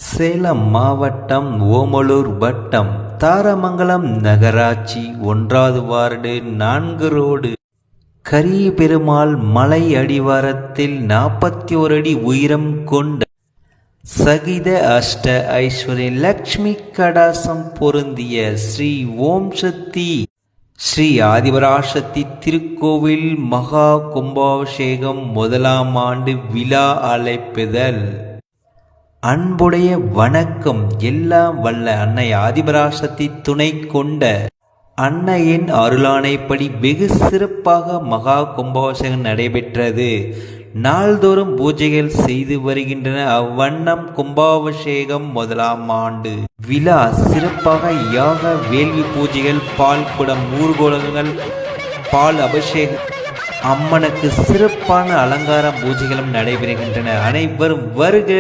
சேலம் மாவட்டம் ஓமலூர் வட்டம் தாரமங்கலம் நகராட்சி 1வது வார்டு 4 ரோடு கரியபெருமாள் மலை அடிவாரத்தில் 41 அடி உயரம் கொண்ட சகித அஷ்ட ஐஸ்வர்ய லக்ஷ்மி கடாசம் பொருந்திய ஸ்ரீ ஓம் சக்தி ஸ்ரீ ஆதிபராசக்தி திருக்கோவில் மகா கும்பாபிஷேகம் 1ஆம் ஆண்டு விழா அழைப்புதல். அன்புடைய வணக்கம். எல்லாம் வல்ல அன்னை ஆதிபராசக்தி துணை கொண்ட அன்னையின் அருளாணைப்படி வெகு சிறப்பாக மகா கும்பாபிஷேகம் நடைபெற்றது. நாள்தோறும் பூஜைகள் செய்து வருகின்றன. அவ்வண்ணம் கும்பாபிஷேகம் 1ஆம் ஆண்டு விழா சிறப்பாக யாக வேள்வி பூஜைகள், பால் குடம், ஊர்கோலங்கள், பால் அபிஷேகம், அம்மனுக்கு சிறப்பான அலங்கார பூஜைகளும் நடைபெறுகின்றன. அனைவரும் வருக.